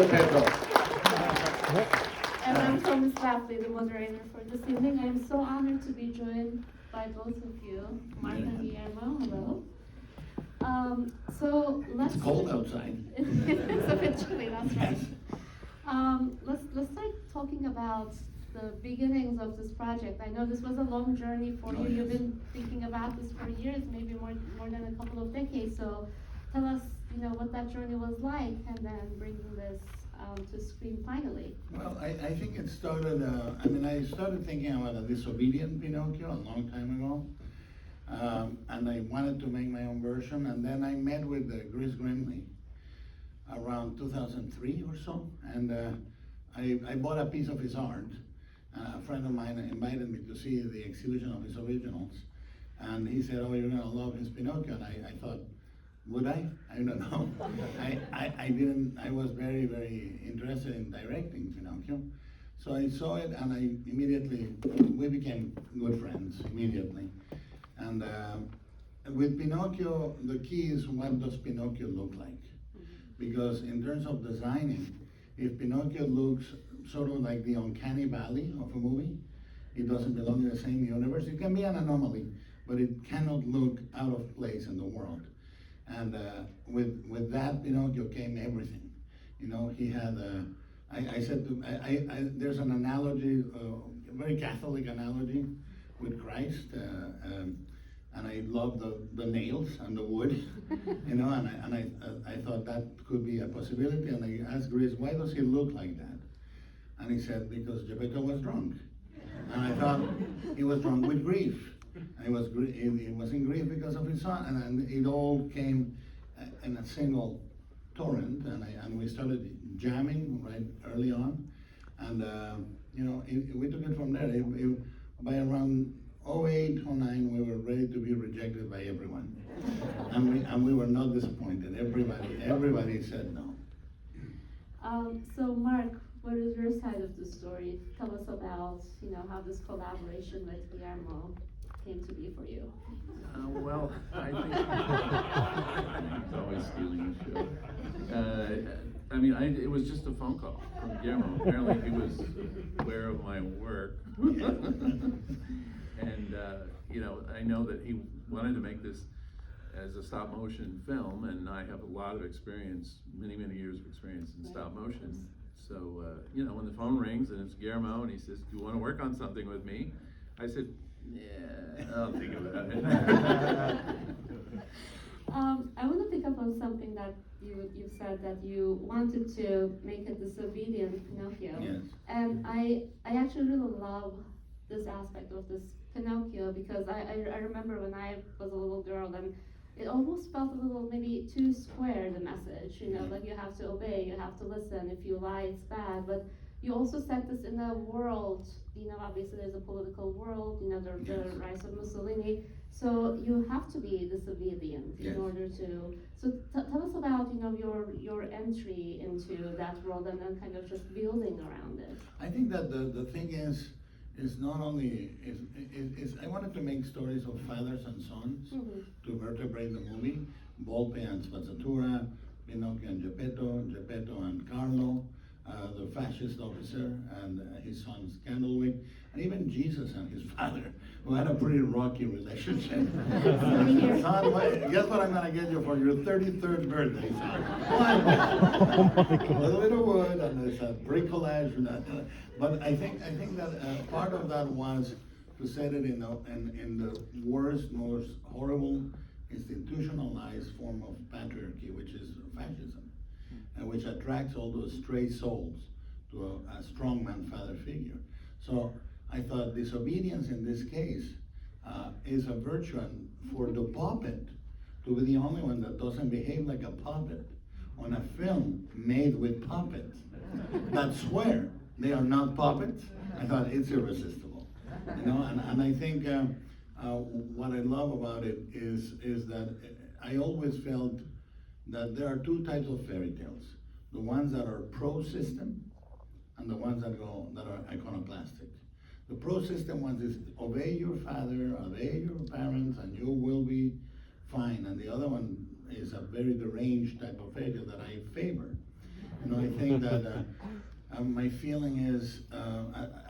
Geppetto. And I'm Thomas Lapley, the moderator for this evening. I am so honored to be joined by both of you, Mark and Guillermo. Hello. So let's. It's cold outside. It's a bit chilly, that's right. Let's start talking about the beginnings of this project. I know this was a long journey for you. You've been thinking about this for years, maybe more than a couple of decades. So tell us, what that journey was like, and then bringing this to screen finally. Well, I think it started, I started thinking about a disobedient Pinocchio a long time ago. And I wanted to make my own version, and then I met with Chris Grimley around 2003 or so, and I bought a piece of his art. A friend of mine invited me to see the exhibition of his originals, and he said, "Oh, you're gonna love his Pinocchio," and I thought, would I? I don't know. I didn't. I was very, very interested in directing Pinocchio, so I saw it, and we became good friends immediately. And with Pinocchio, the key is, what does Pinocchio look like? Because in terms of designing, if Pinocchio looks sort of like the uncanny valley of a movie, it doesn't belong in the same universe. It can be an anomaly, but it cannot look out of place in the world. And with that Pinocchio came everything. He had, I said, there's an analogy, a very Catholic analogy with Christ, and I love the nails and the wood, and I thought that could be a possibility, and I asked Chris, why does he look like that? And he said, because Geppetto was drunk. And I thought he was drunk with grief. And he was in grief because of his son, and it all came in a single torrent, and we started jamming right early on, and we took it from there. By around 2008, 2009, we were ready to be rejected by everyone, and we were not disappointed. Everybody said no. So Mark, what is your side of the story? Tell us about how this collaboration with Guillermo came to be for you. Well, I think he's always stealing the show. It was just a phone call from Guillermo. Apparently, he was aware of my work, and I know that he wanted to make this as a stop motion film, and I have a lot of experience, many years of experience in stop motion. So when the phone rings and it's Guillermo and he says, "Do you want to work on something with me?" I said, "Yeah, I'll think about it." I want to pick up on something that you said, that you wanted to make a disobedient Pinocchio. Yes. And I actually really love this aspect of this Pinocchio, because I remember when I was a little girl, and it almost felt a little maybe too square, the message, like you have to obey, you have to listen, if you lie it's bad, but you also set this in a world, obviously there's a political world, the rise of Mussolini, so you have to be disobedient in order to, so tell us about, your entry into that world, and then kind of just building around it. I think that the thing is not only, I wanted to make stories of fathers and sons to vertebrate the movie, Volpe and Spazzatura, Pinocchio and Geppetto and Carlo, the fascist officer, and his son Candlewick, and even Jesus and his father, who had a pretty rocky relationship. Son, guess what I'm gonna get you for your 33rd birthday, son? A little bit of wood, and there's a bricolage, but I think that part of that was to set it in the worst, most horrible, institutionalized form of patriarchy, which is fascism, and which attracts all those stray souls to a strongman father figure. So I thought disobedience in this case is a virtue, and for the puppet to be the only one that doesn't behave like a puppet on a film made with puppets that swear they are not puppets, I thought it's irresistible. And I think what I love about it is that I always felt that there are two types of fairy tales: the ones that are pro-system and the ones that are iconoclastic. The pro-system ones is obey your father, obey your parents, and you will be fine. And the other one is a very deranged type of fairy tale that I favor. You know, I think that my feeling is,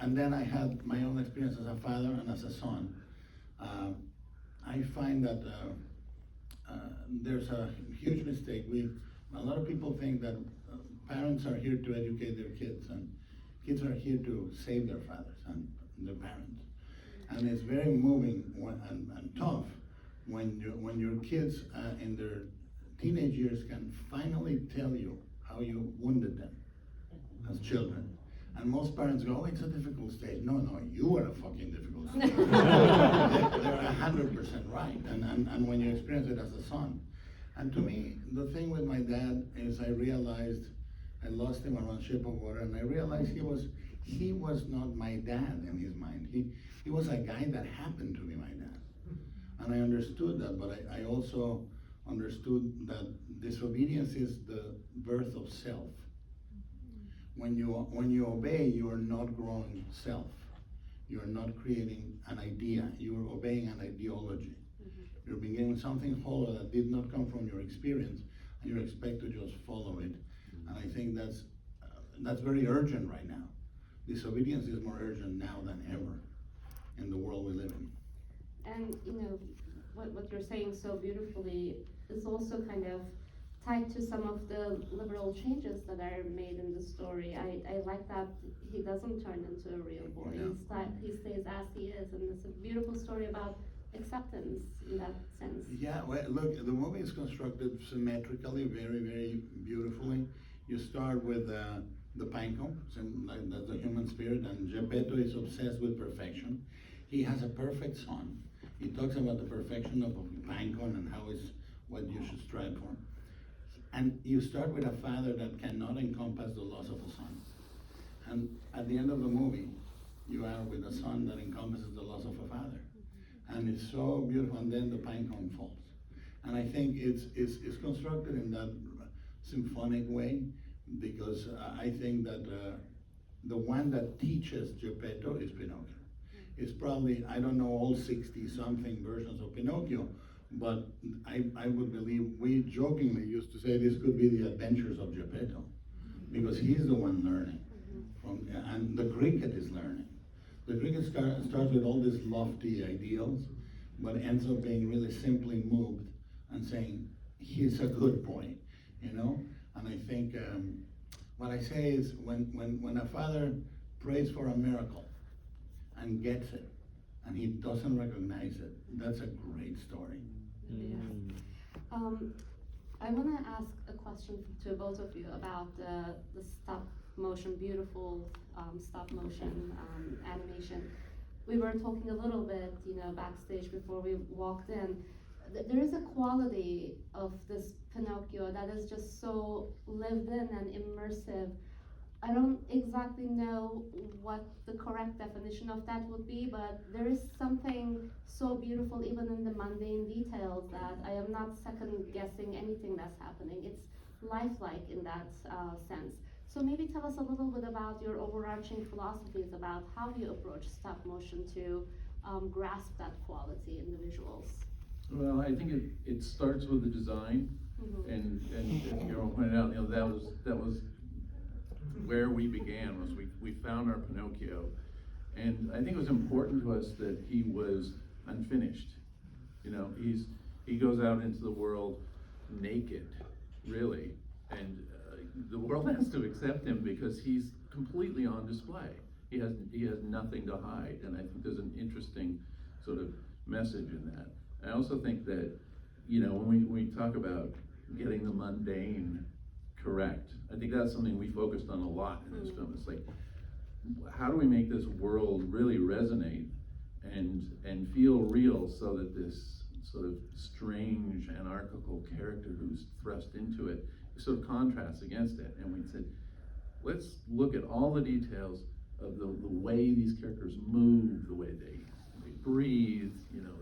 and then I had my own experience as a father and as a son. I find that there's a huge mistake. A lot of people think that parents are here to educate their kids, and kids are here to save their fathers and their parents. And it's very moving and tough when your kids in their teenage years can finally tell you how you wounded them as children. And most parents go, oh, it's a difficult stage. No, you are a fucking difficult stage. They're 100% right. And when you experience it as a son. And to me, the thing with my dad is I realized I lost him around Ship of Water, and I realized he was not my dad in his mind. He was a guy that happened to be my dad. And I understood that, but I also understood that disobedience is the birth of self. When you obey, you are not growing self. You are not creating an idea. You are obeying an ideology. You're beginning something hollow that did not come from your experience, and you expect to just follow it. And I think that's very urgent right now. Disobedience is more urgent now than ever in the world we live in. And you know, what you're saying so beautifully is also kind of tied to some of the liberal changes that are made in the story. I like that he doesn't turn into a real boy. Yeah. He stays as he is, and it's a beautiful story about acceptance in that sense. Yeah, well, look, the movie is constructed symmetrically, very, very beautifully. You start with the Pinocchio, that's the human spirit, and Geppetto is obsessed with perfection. He has a perfect son. He talks about the perfection of Pinocchio and how it's what you should strive for. And you start with a father that cannot encompass the loss of a son. And at the end of the movie, you are with a son that encompasses the loss of a father. And it's so beautiful, and then the pine cone falls. And I think it's constructed in that symphonic way, because I think that the one that teaches Geppetto is Pinocchio. It's probably, I don't know all 60-something versions of Pinocchio, but I would believe, we jokingly used to say this could be the adventures of Geppetto, because he's the one learning, and the cricket is learning. The cricket starts with all these lofty ideals, but ends up being really simply moved and saying, he's a good boy, you know? And I think what I say is when a father prays for a miracle and gets it, and he doesn't recognize it, that's a great story. Yes. I want to ask a question to both of you about the stop motion, beautiful stop motion animation. We were talking a little bit, you know, backstage before we walked in. There is a quality of this Pinocchio that is just so lived in and immersive. I don't exactly know what the correct definition of that would be, but there is something so beautiful even in the mundane details that I am not second guessing anything that's happening. It's lifelike in that sense. So maybe tell us a little bit about your overarching philosophies about how you approach stop motion to grasp that quality in the visuals. Well, I think it starts with the design, and Guillermo pointed out, you know, that was where we began. Was we found our Pinocchio, and I think it was important to us that he was unfinished. You know, he goes out into the world naked, really, and the world has to accept him because he's completely on display. He has nothing to hide, and I think there's an interesting sort of message in that. I also think that, you know, when we talk about getting the mundane correct, I think that's something we focused on a lot in this film. It's like, how do we make this world really resonate and feel real, so that this sort of strange anarchical character who's thrust into it sort of contrasts against it. And we said, let's look at all the details of the way these characters move, the way they breathe, you know,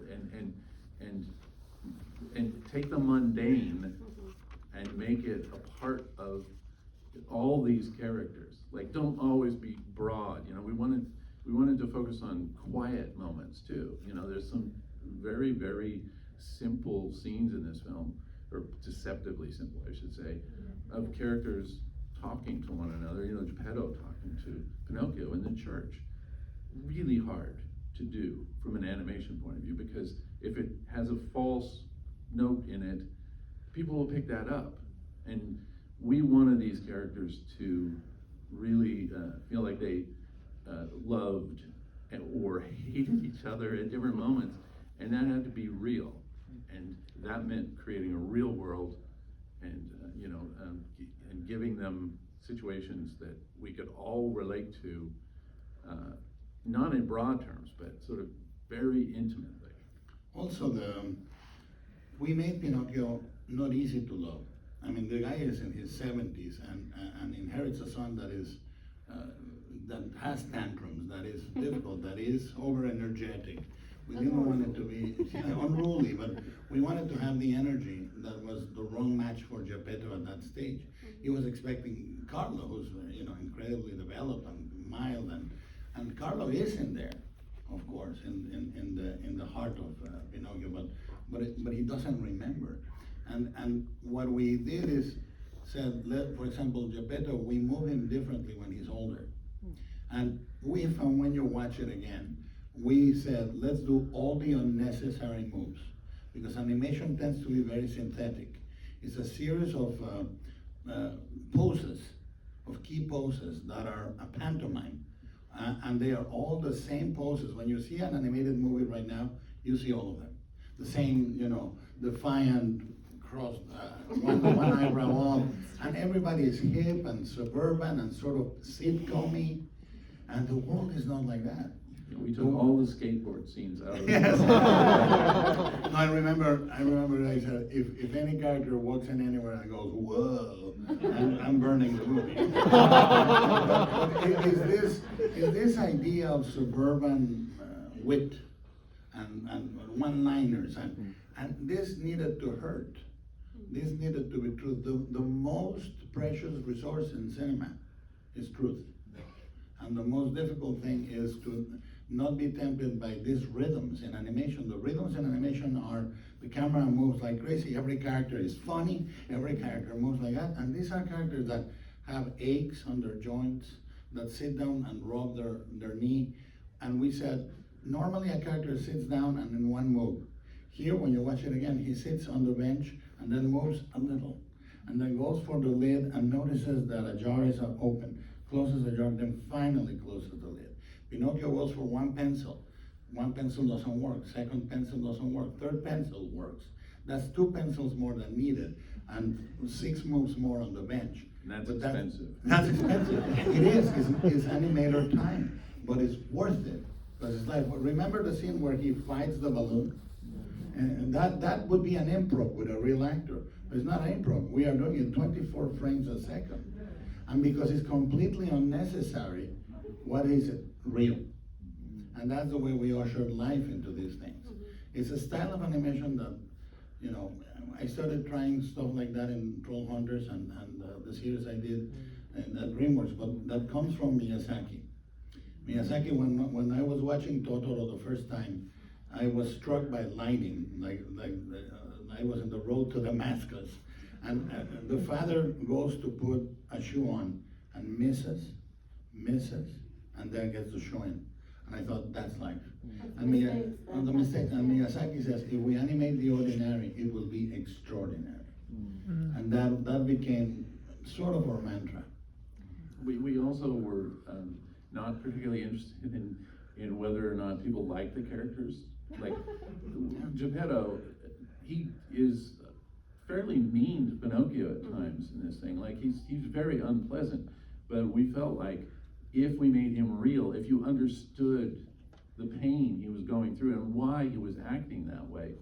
and take the mundane and make it a part of all these characters. Like, don't always be broad, you know. We wanted to focus on quiet moments too. You know, there's some very, very simple scenes in this film, or deceptively simple, I should say, of characters talking to one another, Geppetto talking to Pinocchio in the church. Really hard to do from an animation point of view, because if it has a false note in it, people will pick that up. And we wanted these characters to really feel like they loved or hated each other at different moments, and that had to be real. And that meant creating a real world and and giving them situations that we could all relate to, not in broad terms, but sort of very intimately. Also, we made Pinocchio not easy to love. I mean, the guy is in his 70s and inherits a son that is that has tantrums, that is difficult, that is over energetic. We didn't want it to be unruly, but we wanted to have the energy that was the wrong match for Geppetto at that stage. He was expecting Carlo, who's incredibly developed and mild, and Carlo is in there, of course, in the heart of Pinocchio, but he doesn't remember. And what we did is said, for example, Geppetto, we move him differently when he's older. And we found, when you watch it again, we said, let's do all the unnecessary moves, because animation tends to be very synthetic. It's a series of poses, of key poses that are a pantomime, and they are all the same poses. When you see an animated movie right now, you see all of them. The same, defiant, cross, one eyebrow up, and everybody is hip and suburban and sort of sitcom-y, and the world is not like that. We took all the skateboard scenes out of it. Yes. No, I remember I said, if any character walks in anywhere and goes, whoa, I'm burning the movie. Is this idea of suburban wit and one-liners, and this needed to hurt. This needed to be truth. The most precious resource in cinema is truth. And the most difficult thing is to not be tempted by these rhythms in animation. The rhythms in animation are, the camera moves like crazy, every character is funny, every character moves like that, and these are characters that have aches on their joints, that sit down and rub their knee, and we said, normally a character sits down and in one move. Here, when you watch it again, he sits on the bench and then moves a little, and then goes for the lid and notices that a jar is open, closes the jar, then finally closes the lid. Pinocchio goes for one pencil. One pencil doesn't work, second pencil doesn't work, third pencil works. That's 2 pencils more than needed, and 6 moves more on the bench. And that's expensive. That's expensive. It is, it's animator time, but it's worth it. Because it's like, remember the scene where he fights the balloon? And that would be an improv with a real actor. But it's not an improv. We are doing it 24 frames a second. And because it's completely unnecessary, what is it? Real. And that's the way we ushered life into these things. It's a style of animation that, I started trying stuff like that in Troll Hunters and the series I did at DreamWorks, but that comes from Miyazaki. Miyazaki, when I was watching Totoro the first time, I was struck by lighting, like I was in the road to Damascus. And the father goes to put a shoe on and misses, and then gets the shoe in. And I thought, that's life. And Miyazaki says, if we animate the ordinary, it will be extraordinary. And that became sort of our mantra. We also were not particularly interested in whether or not people like the characters. Like Geppetto, he is fairly mean to Pinocchio at times in this thing. Like he's very unpleasant, but we felt like if we made him real, if you understood the pain he was going through and why he was acting that way,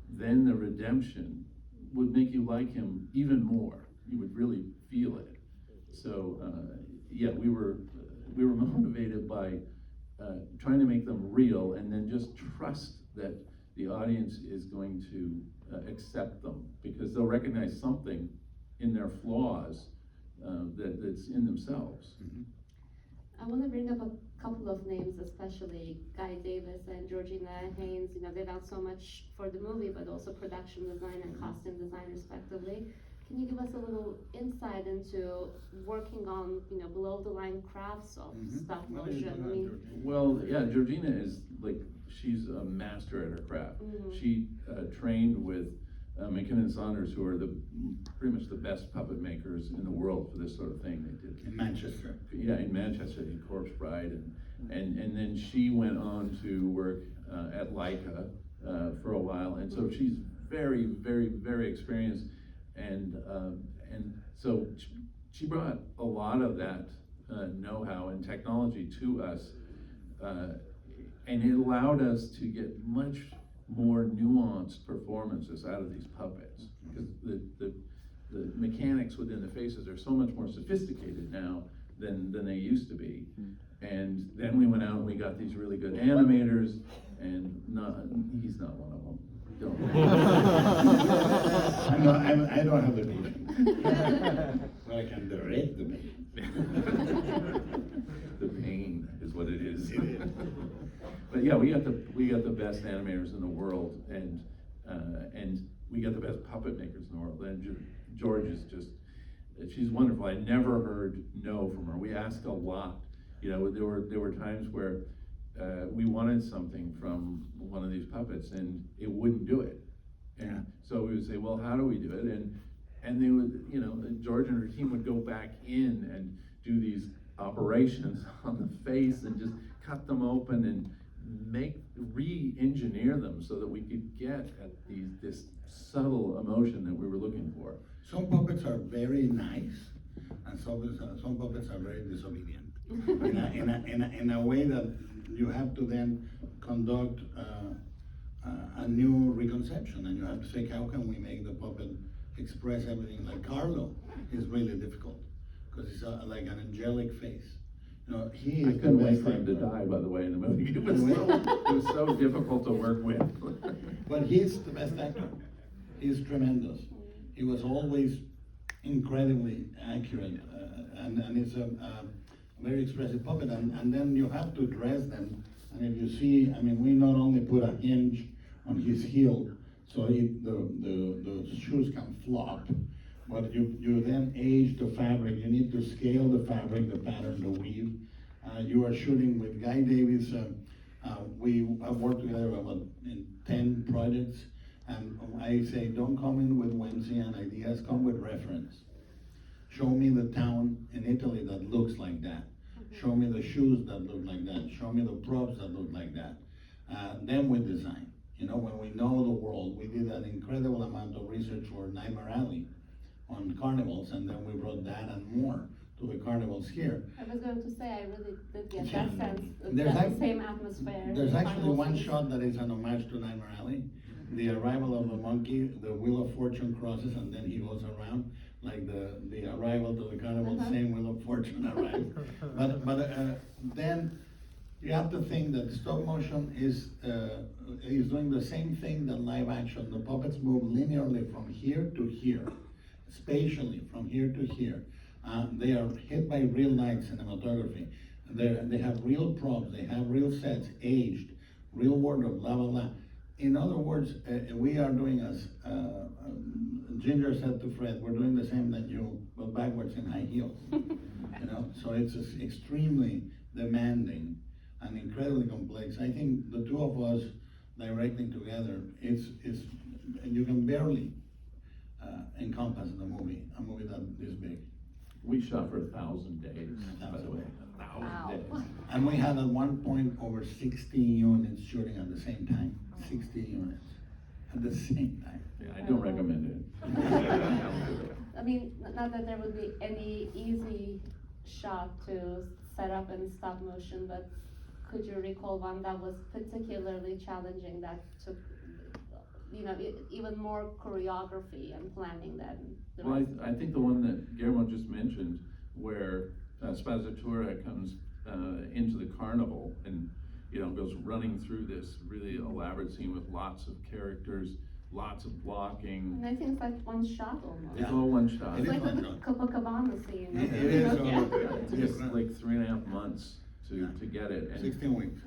then the redemption would make you like him even more. You would really feel it. So we were motivated by trying to make them real, and then just trust that the audience is going to accept them, because they'll recognize something in their flaws that's in themselves. I want to bring up a couple of names, especially Guy Davis and Georgina Haynes. They've done so much for the movie, but also production design and costume design, respectively. Can you give us a little insight into working on, below the line crafts of stop What are you motion? talking I about, mean, Georgina? Well, yeah, Georgina is like, she's a master at her craft. She trained with McKinnon Saunders, who are pretty much the best puppet makers in the world for this sort of thing. They did. In Manchester. Yeah, in Manchester, in Corpse Bride, and then she went on to work at Leica for a while, and so she's very, very, very experienced, and so she brought a lot of that know-how and technology to us, and it allowed us to get much more nuanced performances out of these puppets, because the mechanics within the faces are so much more sophisticated now than they used to be. And then we went out and we got these really good animators, and he's not one of them. I don't have the patience. But I can direct the patience. The pain is what it is. It is. But yeah, we got the best animators in the world, and we got the best puppet makers in the world. And George is she's wonderful. I never heard no from her. We asked a lot. There were times where we wanted something from one of these puppets and it wouldn't do it. And so we would say, well, how do we do it? And they would, George and her team would go back in and do these operations on the face and just cut them open and re-engineer them so that we could get at this subtle emotion that we were looking for. Some puppets are very nice, and some puppets are very disobedient. in a way that you have to then conduct a new reconception, and you have to say, how can we make the puppet express everything? Like Carlo is really difficult, because it's like an angelic face. He I is couldn't the wait best for him to actor. die, by the way, in the movie. It was so difficult to work with. But he's the best actor. He's tremendous. He was always incredibly accurate, and it's a very expressive puppet. And then you have to dress them. And if you see, we not only put a hinge on his heel, so the shoes can flop, but you then age the fabric. You need to scale the fabric, the pattern, the weave. You are shooting with Guy Davis. We have worked together in 10 projects, and I say, don't come in with whimsy and ideas, come with reference. Show me the town in Italy that looks like that. Show me the shoes that look like that. Show me the props that look like that. Then we design. When we know the world, we did an incredible amount of research for Nightmare Alley on carnivals, and then we brought that and more to the carnivals here. I was going to say, I really did get that sense, There's the same atmosphere. There's the actually final one scenes. shot that is an homage to Nightmare Alley. The arrival of the monkey, the Wheel of Fortune crosses, and then he goes around, like the arrival to the carnival, same Wheel of Fortune arrives. But then you have to think that stop motion is doing the same thing that live action. The puppets move linearly from here to here, spatially from here to here. They are hit by real light cinematography. They have real props, they have real sets, aged, real wardrobe, blah, blah, blah. In other words, we are doing, as Ginger said to Fred, we're doing the same that you, but backwards in high heels. So it's extremely demanding and incredibly complex. I think the two of us directing together, you can barely encompass a movie that this big. We shot for 1,000 days, by the way. 1,000 Wow. days. And we had at one point over 60 units shooting at the same time. 60 units at the same time. Yeah, I don't recommend it. I mean, not that there would be any easy shot to set up in stop motion, but could you recall one that was particularly challenging, that took, even more choreography and planning than the Well, rest? I think the one that Guillermo just mentioned, where Spazzatura comes into the carnival and goes running through this really elaborate scene with lots of characters, lots of blocking. And I think it's like one shot almost. It's all one shot. It It's is like one the shot. Copacabana scene. It is. Yeah. It took us like 3.5 months to get it. And 16 weeks.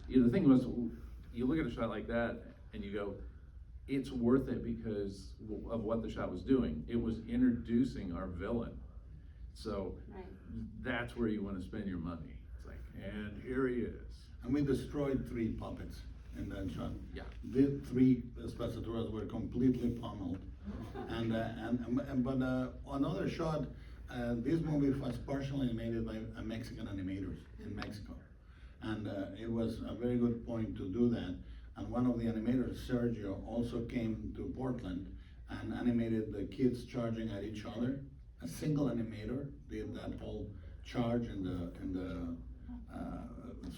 the thing was, you look at a shot like that and you go, it's worth it because of what the shot was doing. It was introducing our villain. So Right. that's where you wanna spend your money. It's like, and here he is. And we destroyed 3 puppets in that shot. Yeah. The 3 spectators were completely pummeled. But another shot, this movie was partially animated by a Mexican animators in Mexico. And it was a very good point to do that. And one of the animators, Sergio, also came to Portland and animated the kids charging at each other. A single animator did that whole charge in the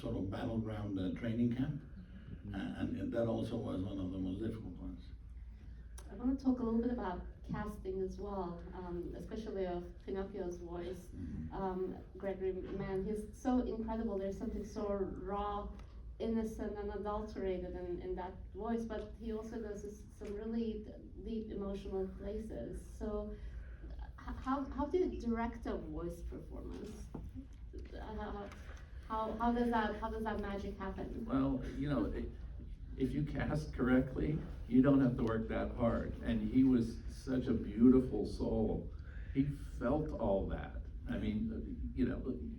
sort of battleground training camp. And that also was one of the most difficult ones. I want to talk a little bit about casting as well, especially of Pinocchio's voice. Gregory, man, he's so incredible. There's something so raw, innocent, and adulterated in that voice, but he also does some really deep emotional places. So, how do you direct a voice performance? How does that magic happen? Well, if you cast correctly, you don't have to work that hard. And he was such a beautiful soul. He felt all that. I mean,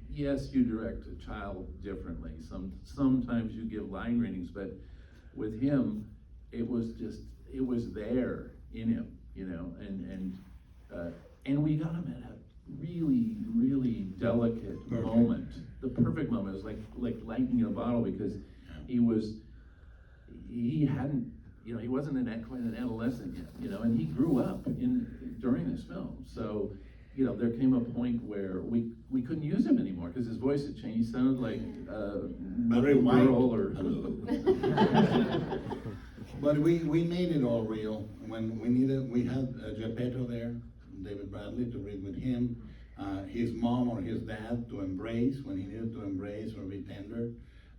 yes, you direct a child differently. Sometimes you give line readings, but with him, it was there in him, and we got him at a really, really delicate moment. The perfect moment. It was like lightning in a bottle, because he wasn't quite an adolescent yet, and he grew up during this film. So, there came a point where we couldn't use him anymore because his voice had changed. He sounded like Very white. girl or. But we made it all real. When we had Geppetto there, David Bradley, to read with him, his mom or his dad to embrace when he needed to embrace or be tender.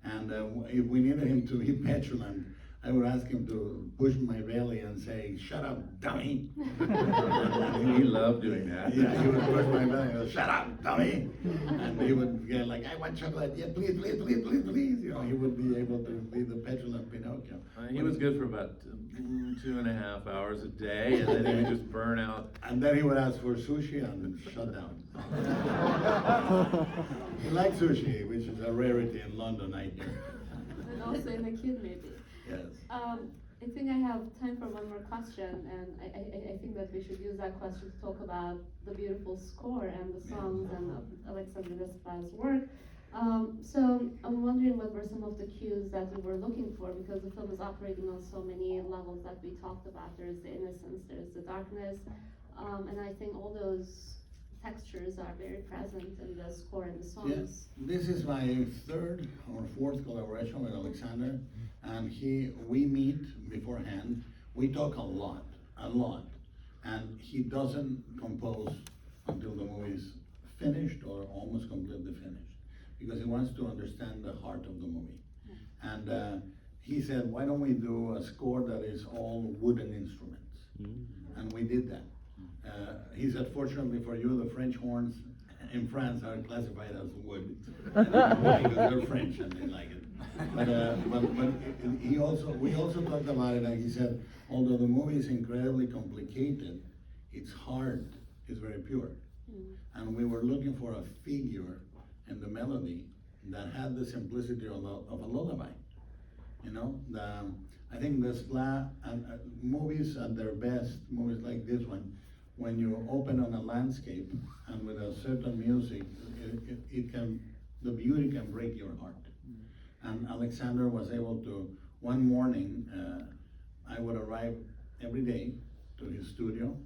And if we needed him to be petulant, I would ask him to push my belly and say, "Shut up, dummy." He loved doing that. Yeah, he would push my belly and go, "Shut up, dummy." And he would get like, "I want chocolate, yeah, please, please, please, please, please." He would be able to be the petulant Pinocchio. He was good for about 2.5 hours a day, and then he would just burn out. And then he would ask for sushi and then shut down. He liked sushi, which is a rarity in London, I think. And also in a kid, maybe. Yes. I think I have time for one more question, and I think that we should use that question to talk about the beautiful score and the songs and Alexander Desplat's work. So I'm wondering what were some of the cues that you were looking for, because the film is operating on so many levels that we talked about. There's the innocence, there's the darkness, and I think all those textures are very present in the score and the songs. Yes, this is my 3rd or 4th collaboration with Alexander, and we meet beforehand. We talk a lot, and he doesn't compose until the movie's finished or almost completely finished, because he wants to understand the heart of the movie. And he said, "Why don't we do a score that is all wooden instruments?" And we did that. He said, "Fortunately for you, the French horns in France are classified as wood, because they're French and they like it." But we also talked about it, and he said, although the movie is incredibly complicated, its heart is very pure. And we were looking for a figure in the melody that had the simplicity of a lullaby. I think the movies at their best, movies like this one, when you open on a landscape and with a certain music, the beauty can break your heart. And Alexander was able to, one morning, I would arrive every day to his studio,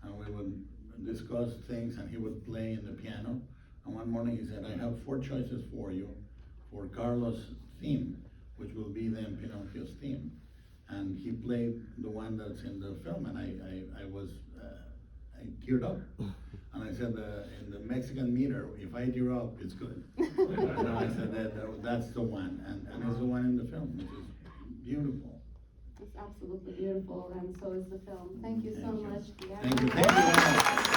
and we would discuss things, and he would play in the piano. And one morning he said, "I have 4 choices for you for Carlos' theme, which will be then Pinocchio's theme." And he played the one that's in the film, and I teared up. And I said, in the Mexican meter, if I tear up, it's good. And I said that's the one, and it's the one in the film, which is beautiful. It's absolutely beautiful, and so is the film. Thank you so much, Guillermo. Thank you.